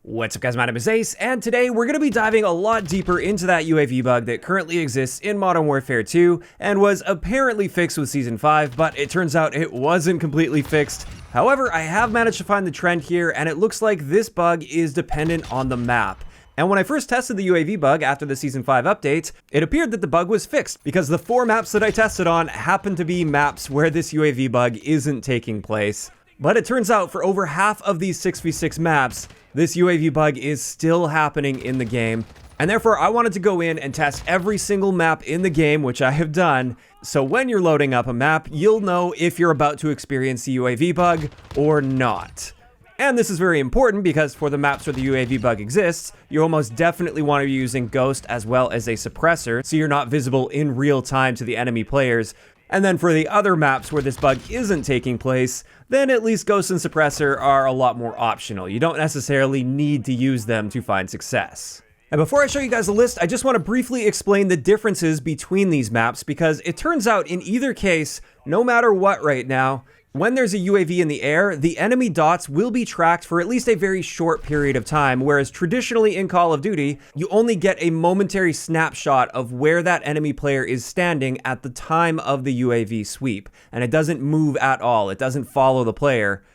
What's up guys, my name is Ace, and today we're going to be diving a lot deeper into that UAV bug that currently exists in Modern Warfare 2 and was apparently fixed with Season 5, but it turns out it wasn't completely fixed. However, I have managed to find the trend here, and it looks like this bug is dependent on the map. And when I first tested the UAV bug after the Season 5 update, it appeared that the bug was fixed because the 4 maps that I tested on happened to be maps where this UAV bug isn't taking place. But it turns out for over half of these 6v6 maps, this UAV bug is still happening in the game. And therefore, I wanted to go in and test every single map in the game, which I have done. So when you're loading up a map, you'll know if you're about to experience the UAV bug or not. And this is very important because for the maps where the UAV bug exists, you almost definitely want to be using Ghost as well as a Suppressor, so you're not visible in real time to the enemy players. And then for the other maps where this bug isn't taking place, then at least Ghost and Suppressor are a lot more optional. You don't necessarily need to use them to find success. And before I show you guys the list, I just want to briefly explain the differences between these maps because it turns out in either case, no matter what right now, when there's a UAV in the air, the enemy dots will be tracked for at least a very short period of time, whereas traditionally in Call of Duty, you only get a momentary snapshot of where that enemy player is standing at the time of the UAV sweep, and it doesn't move at all, it doesn't follow the player.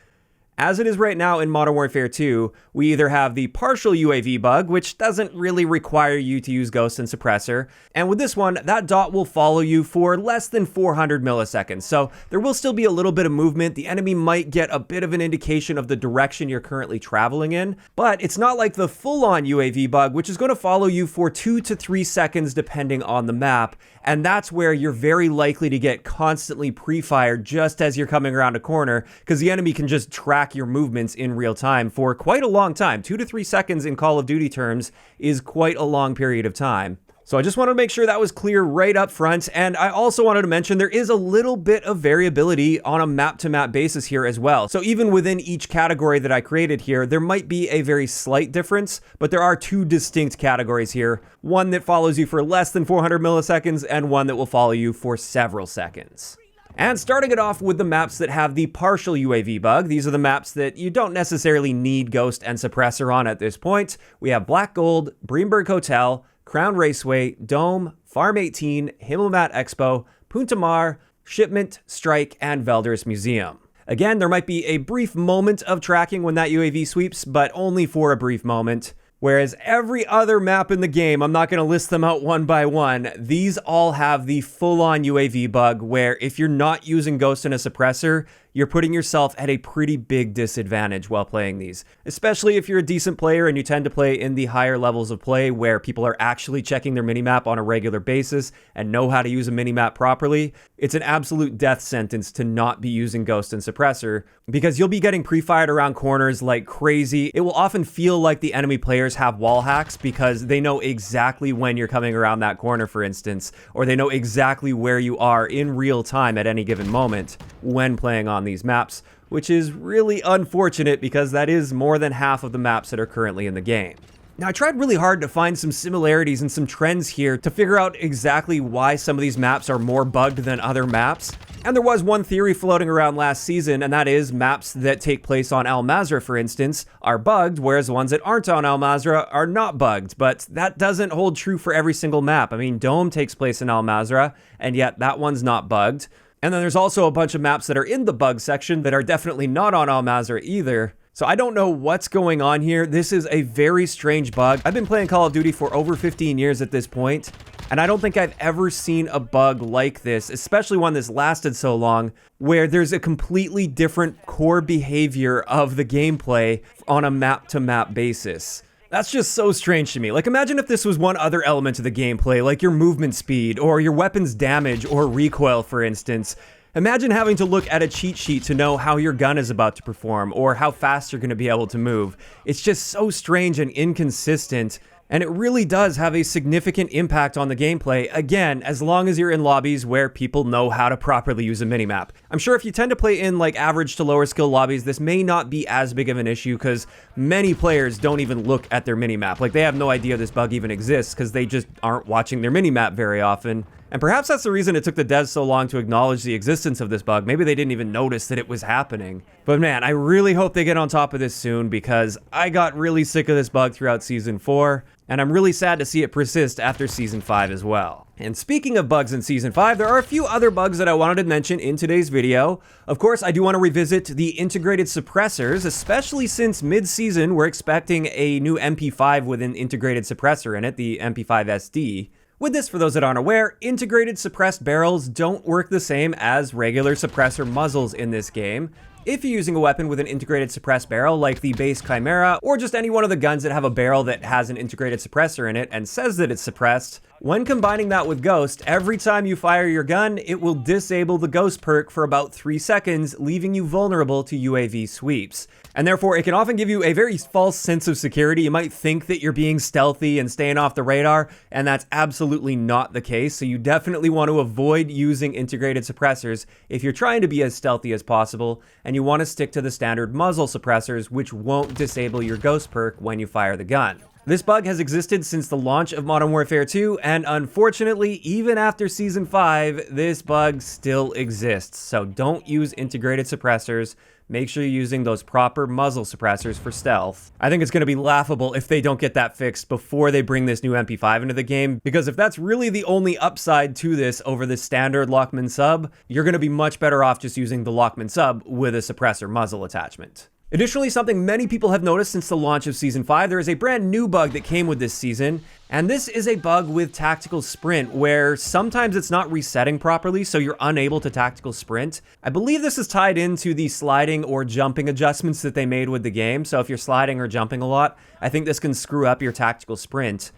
As it is right now in Modern Warfare 2, we either have the partial UAV bug, which doesn't really require you to use Ghost and Suppressor, and with this one, that dot will follow you for less than 400 milliseconds, so there will still be a little bit of movement. The enemy might get a bit of an indication of the direction you're currently traveling in, but it's not like the full-on UAV bug, which is going to follow you for 2 to 3 seconds depending on the map, and that's where you're very likely to get constantly pre-fired just as you're coming around a corner, because the enemy can just track your movements in real time for quite a long time. 2 to 3 seconds in Call of Duty terms is quite a long period of time. So I just wanted to make sure that was clear right up front, and I also wanted to mention there is a little bit of variability on a map-to-map basis here as well. So even within each category that I created here, there might be a very slight difference, but there are 2 distinct categories here. One that follows you for less than 400 milliseconds, and one that will follow you for several seconds. And starting it off with the maps that have the partial UAV bug, these are the maps that you don't necessarily need Ghost and Suppressor on at this point. We have Black Gold, Breenberg Hotel, Crown Raceway, Dome, Farm 18, Himmelmatt Expo, Punta Mar, Shipment, Strike, and Velders Museum. Again, there might be a brief moment of tracking when that UAV sweeps, but only for a brief moment. Whereas every other map in the game, I'm not going to list them out one by one, these all have the full-on UAV bug where if you're not using Ghost and a Suppressor, you're putting yourself at a pretty big disadvantage while playing these. Especially if you're a decent player and you tend to play in the higher levels of play where people are actually checking their minimap on a regular basis and know how to use a minimap properly. It's an absolute death sentence to not be using Ghost and Suppressor because you'll be getting pre-fired around corners like crazy. It will often feel like the enemy players have wall hacks because they know exactly when you're coming around that corner, for instance, or they know exactly where you are in real time at any given moment when playing on these maps, which is really unfortunate because that is more than half of the maps that are currently in the game. Now, I tried really hard to find some similarities and some trends here to figure out exactly why some of these maps are more bugged than other maps. And there was one theory floating around last season, and that is maps that take place on Al Mazrah, for instance, are bugged, whereas the ones that aren't on Al Mazrah are not bugged. But that doesn't hold true for every single map. I mean, Dome takes place in Al Mazrah, and yet that one's not bugged. And then there's also a bunch of maps that are in the bug section that are definitely not on Al Mazrah either. So I don't know what's going on here. This is a very strange bug. I've been playing Call of Duty for over 15 years at this point, and I don't think I've ever seen a bug like this, especially one that's lasted so long, where there's a completely different core behavior of the gameplay on a map-to-map basis. That's just so strange to me. Like, imagine if this was one other element of the gameplay, like your movement speed, or your weapon's damage, or recoil, for instance. Imagine having to look at a cheat sheet to know how your gun is about to perform, or how fast you're going to be able to move. It's just so strange and inconsistent, and it really does have a significant impact on the gameplay, again, as long as you're in lobbies where people know how to properly use a minimap. I'm sure if you tend to play in like average to lower skill lobbies, this may not be as big of an issue because many players don't even look at their minimap. Like, they have no idea this bug even exists because they just aren't watching their minimap very often. And perhaps that's the reason it took the devs so long to acknowledge the existence of this bug. Maybe they didn't even notice that it was happening. But man, I really hope they get on top of this soon, because I got really sick of this bug throughout Season 4, and I'm really sad to see it persist after Season 5 as well. And speaking of bugs in Season 5, there are a few other bugs that I wanted to mention in today's video. Of course, I do want to revisit the integrated suppressors, especially since mid-season we're expecting a new MP5 with an integrated suppressor in it, the MP5 SD. With this, for those that aren't aware, integrated suppressed barrels don't work the same as regular suppressor muzzles in this game. If you're using a weapon with an integrated suppressed barrel, like the base Chimera, or just any one of the guns that have a barrel that has an integrated suppressor in it and says that it's suppressed, when combining that with Ghost, every time you fire your gun, it will disable the Ghost perk for about 3 seconds, leaving you vulnerable to UAV sweeps. And therefore, it can often give you a very false sense of security. You might think that you're being stealthy and staying off the radar, and that's absolutely not the case. So you definitely want to avoid using integrated suppressors if you're trying to be as stealthy as possible, and you want to stick to the standard muzzle suppressors, which won't disable your Ghost perk when you fire the gun. This bug has existed since the launch of Modern Warfare 2, and unfortunately, even after Season 5, this bug still exists. So don't use integrated suppressors. Make sure you're using those proper muzzle suppressors for stealth. I think it's going to be laughable if they don't get that fixed before they bring this new MP5 into the game, because if that's really the only upside to this over the standard Lockman sub, you're going to be much better off just using the Lockman sub with a suppressor muzzle attachment. Additionally, something many people have noticed since the launch of Season 5, there is a brand new bug that came with this season, and this is a bug with tactical sprint, where sometimes it's not resetting properly, so you're unable to tactical sprint. I believe this is tied into the sliding or jumping adjustments that they made with the game, so if you're sliding or jumping a lot, I think this can screw up your tactical sprint.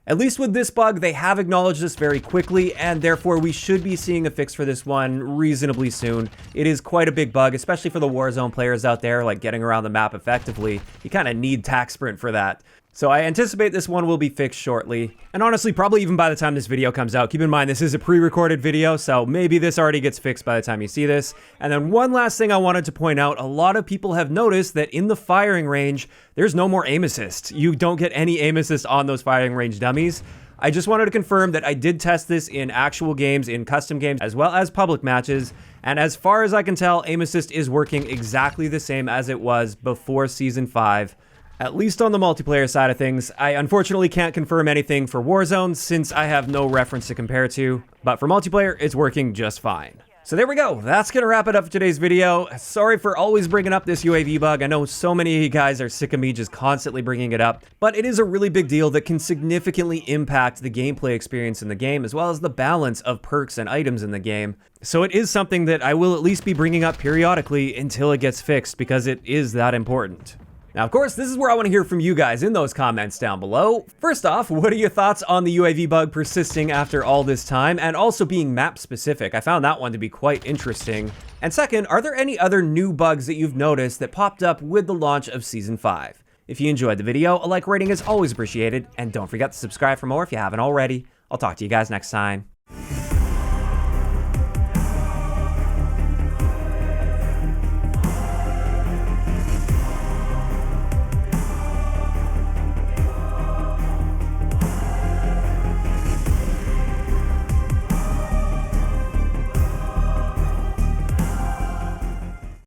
At least with this bug, they have acknowledged this very quickly, and therefore we should be seeing a fix for this one reasonably soon. It is quite a big bug, especially for the Warzone players out there, like getting around the map effectively. You kind of need tac sprint for that. So I anticipate this one will be fixed shortly. And honestly, probably even by the time this video comes out. Keep in mind, this is a pre-recorded video, so maybe this already gets fixed by the time you see this. And then one last thing I wanted to point out, a lot of people have noticed that in the firing range, there's no more aim assist. You don't get any aim assist on those firing range dummies. I just wanted to confirm that I did test this in actual games, in custom games, as well as public matches. And as far as I can tell, aim assist is working exactly the same as it was before Season 5. At least on the multiplayer side of things. I unfortunately can't confirm anything for Warzone since I have no reference to compare to, but for multiplayer, it's working just fine. So there we go. That's going to wrap it up for today's video. Sorry for always bringing up this UAV bug. I know so many of you guys are sick of me just constantly bringing it up, but it is a really big deal that can significantly impact the gameplay experience in the game, as well as the balance of perks and items in the game. So it is something that I will at least be bringing up periodically until it gets fixed, because it is that important. Now, of course, this is where I want to hear from you guys in those comments down below. First off, what are your thoughts on the UAV bug persisting after all this time, and also being map specific? I found that one to be quite interesting. And second, are there any other new bugs that you've noticed that popped up with the launch of Season 5? If you enjoyed the video, a like rating is always appreciated, and don't forget to subscribe for more if you haven't already. I'll talk to you guys next time.